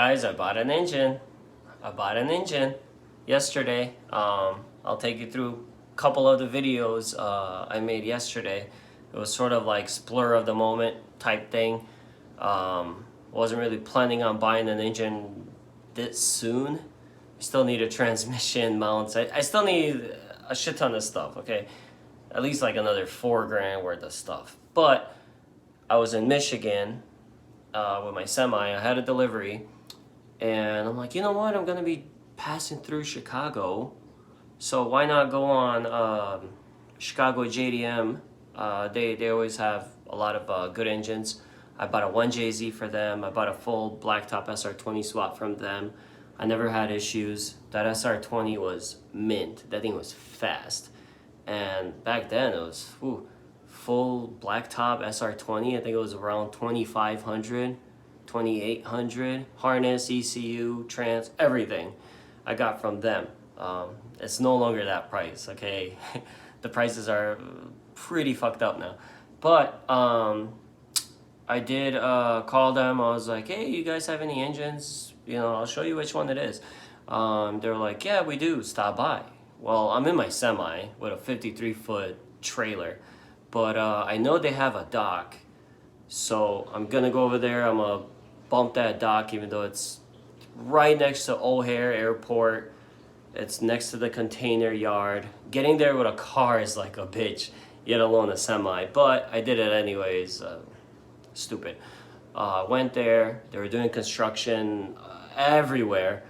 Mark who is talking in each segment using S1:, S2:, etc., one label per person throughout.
S1: Guys, I bought an engine. Yesterday. I'll take you through a couple of the videos I made yesterday. It was sort of like spur of the moment type thing. Wasn't really planning on buying an engine this soon. I still need a transmission mounts. I still need a shit ton of stuff, okay? At least like another $4,000 worth of stuff. But I was in Michigan with my semi. I had a delivery. And I'm like, you know what? I'm going to be passing through Chicago. So why not go on Chicago JDM? They always have a lot of good engines. I bought a 1JZ for them. I bought a full blacktop SR20 swap from them. I never had issues. That SR20 was mint. That thing was fast. And back then it was full blacktop SR20. I think it was around 2,500. 2,800, harness, ECU, trans, everything I got from them. It's no longer that price, okay? The prices are pretty fucked up now. But I did call them. I was like, hey, you guys have any engines? You know, I'll show you which one it is. They were like, yeah, we do, stop by. Well, I'm in my semi with a 53-foot trailer, but I know they have a dock. So I'm gonna go over there. I'm gonna bump that dock, even though it's right next to O'Hare Airport. It's next to the container yard. Getting there with a car is like a bitch, yet alone a semi. But I did it anyways. Stupid. Went there. They were doing construction everywhere.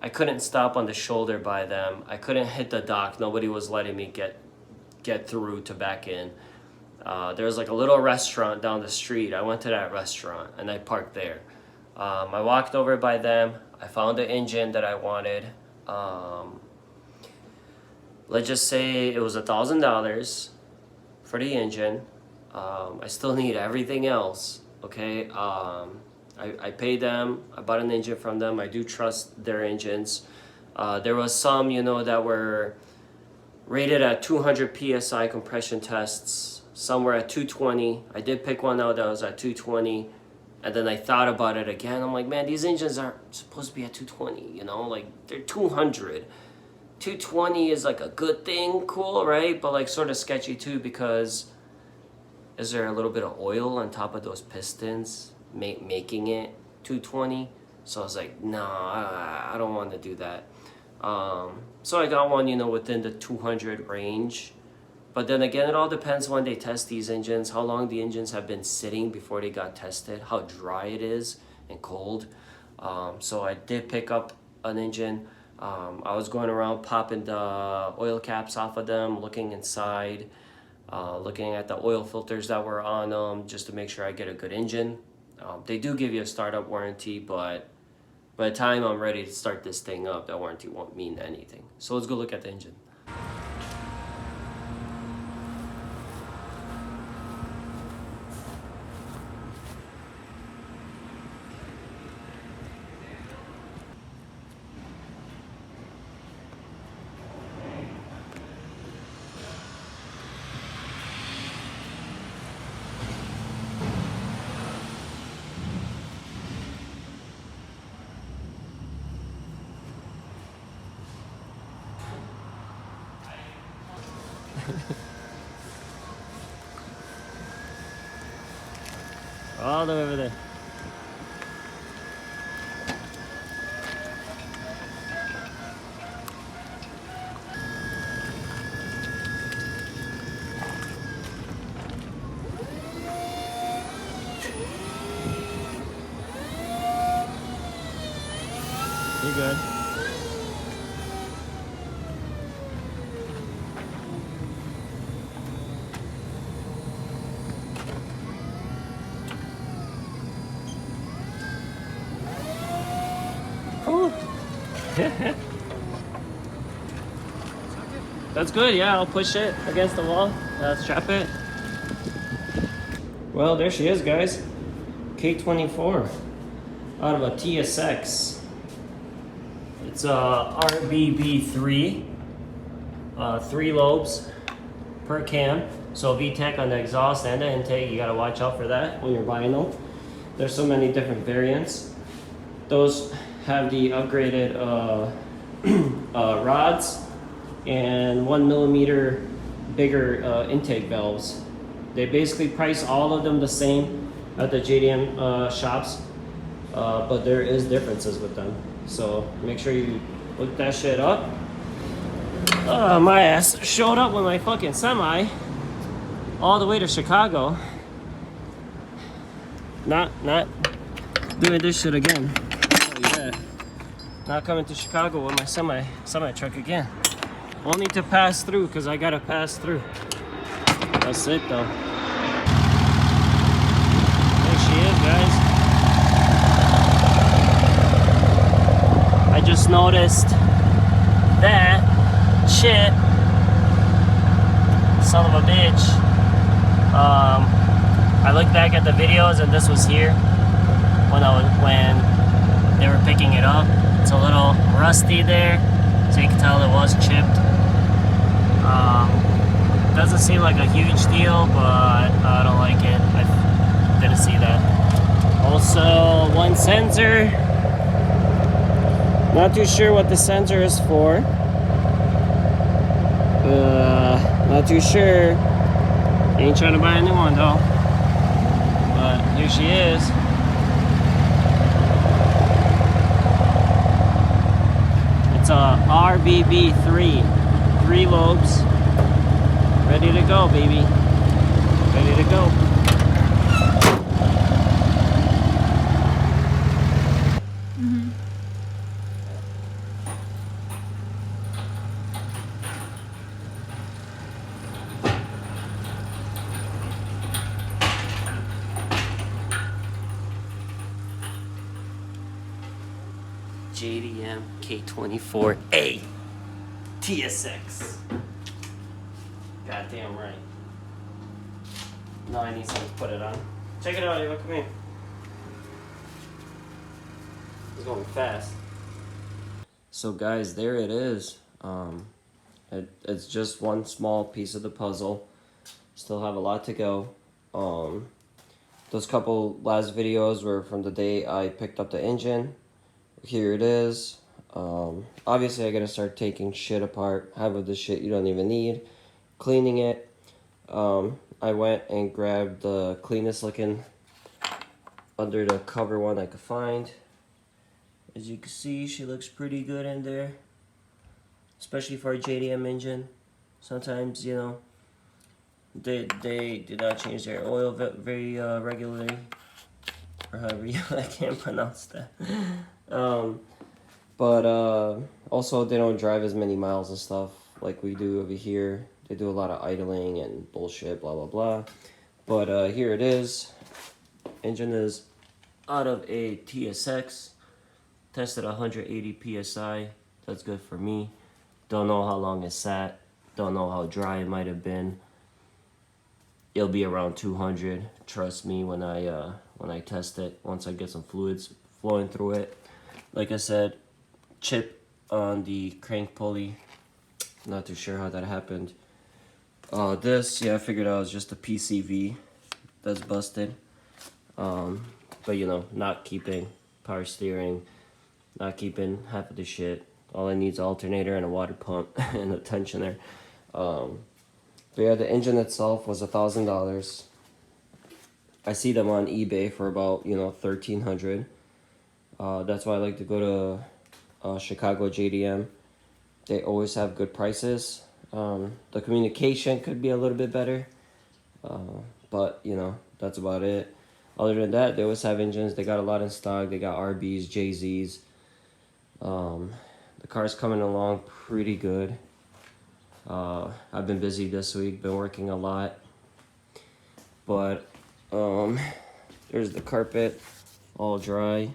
S1: I couldn't stop on the shoulder by them. I couldn't hit the dock. Nobody was letting me get through to back in. There was like a little restaurant down the street. I went to that restaurant and I parked there. I walked over by them. I found the engine that I wanted. Let's just say it was $1,000 for the engine. I still need everything else, okay? I paid them. I bought an engine from them. I do trust their engines. There was some, that were rated at 200 PSI compression tests. Some were at 220. I did pick one out that was at 220. And then I thought about it again. I'm like, man, these engines are supposed to be at 220, like they're 200. 220 is like a good thing, cool, right? But like sort of sketchy too, because is there a little bit of oil on top of those pistons making it 220? So I was like, nah, I don't want to do that. So I got one, within the 200 range. But then again, it all depends when they test these engines, how long the engines have been sitting before they got tested, how dry it is and cold. So I did pick up an engine. I was going around popping the oil caps off of them, looking inside, looking at the oil filters that were on them, just to make sure I get a good engine. They do give you a startup warranty, but by the time I'm ready to start this thing up, that warranty won't mean anything. So let's go look at the engine. All the way over there. You're good. That's good, yeah, I'll push it against the wall, strap it. Well, there she is, guys. K24 out of a TSX. It's a RBB3, 3 lobes per cam. So VTEC on the exhaust and the intake, you gotta watch out for that when you're buying them. There's so many different variants. Those have the upgraded rods and 1 millimeter bigger intake valves. They basically price all of them the same at the JDM shops, but there is differences with them. So make sure you look that shit up. My ass showed up with my fucking semi all the way to Chicago. Not doing this shit again. Oh yeah. Not coming to Chicago with my semi truck again. Only to pass through, because I gotta pass through. That's it though. There she is, guys. I just noticed that shit. Son of a bitch. I looked back at the videos and this was here when they were picking it up. It's a little rusty there, so you can tell it was chipped. Doesn't seem like a huge deal, but I don't like it. I didn't see that. Also, one sensor. Not too sure what the sensor is for. Not too sure. Ain't trying to buy a new one though. But here she is. It's a RBB3. 3 lobes. Ready to go, baby. Ready to go. JDM K24A TSX. Goddamn right. No, I need something to put it on. Check it out, Eva. Come here. It's going fast. So, guys, there it is. It's just one small piece of the puzzle. Still have a lot to go. Those couple last videos were from the day I picked up the engine. Here it is. Obviously I gotta start taking shit apart. Half of the shit you don't even need. Cleaning it. I went and grabbed the cleanest looking under the cover one I could find. As you can see, she looks pretty good in there. Especially for a JDM engine. Sometimes, you know, they do not change their oil very regularly. Or however I can't pronounce that. But also they don't drive as many miles and stuff like we do over here. They do a lot of idling and bullshit, blah blah blah. But here it is. Engine is out of a TSX. Tested 180 psi. That's good for me. Don't know how long it sat. Don't know how dry it might have been. It'll be around 200. Trust me when I test it. Once I get some fluids flowing through it. Like I said, chip on the crank pulley. Not too sure how that happened. This, yeah, I figured out was just a PCV that's busted. But you know, not keeping power steering, not keeping half of the shit. All I need is an alternator and a water pump and a tensioner. But yeah, the engine itself was $1,000. I see them on eBay for about, you know, $1,300. That's why I like to go to Chicago JDM. They always have good prices. The communication could be a little bit better, but you know, that's about it. Other than that, they always have engines. They got a lot in stock. They got RBs, JZs. The car's coming along pretty good. I've been busy this week, been working a lot. But there's the carpet, all dry.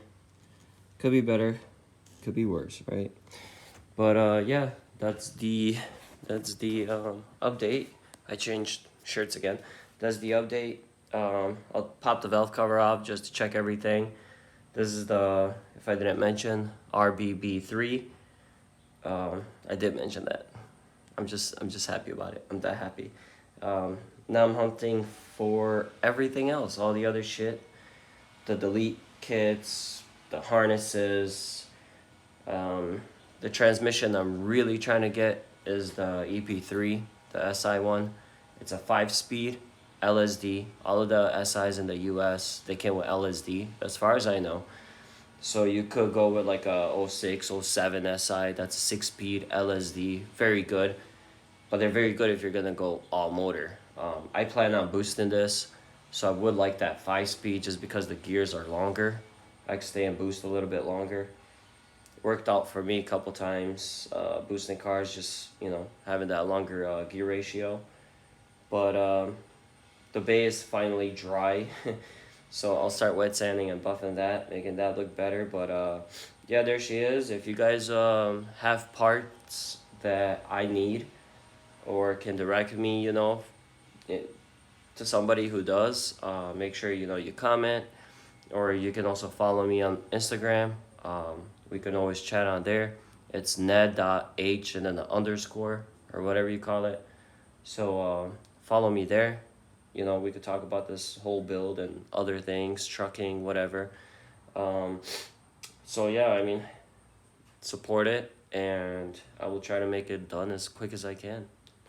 S1: Could be better, could be worse, right? But yeah, that's the update. I changed shirts again. That's the update. I'll pop the valve cover off just to check everything. This is the, if I didn't mention, RBB3. I did mention that. I'm just happy about it. I'm that happy. Now I'm hunting for everything else, all the other shit, the delete kits, the harnesses. The transmission I'm really trying to get is the EP3, the SI one. It's a 5-speed LSD. All of the SIs in the US, they came with LSD, as far as I know. So you could go with like a '06, '07 SI. That's a 6-speed LSD. Very good. But they're very good if you're going to go all motor. I plan on boosting this. So I would like that 5-speed just because the gears are longer. I can stay and boost a little bit longer. Worked out for me a couple times, boosting cars, just, you know, having that longer gear ratio. But the bay is finally dry. So I'll start wet sanding and buffing that, making that look better. But yeah, there she is. If you guys have parts that I need or can direct me, you know, to somebody who does, make sure, you know, you comment, or you can also follow me on Instagram. We can always chat on there. It's ned.h and then the underscore or whatever you call it. So follow me there. You know, we could talk about this whole build and other things, trucking, whatever. So yeah, I mean, support it, and I will try to make it done as quick as I can.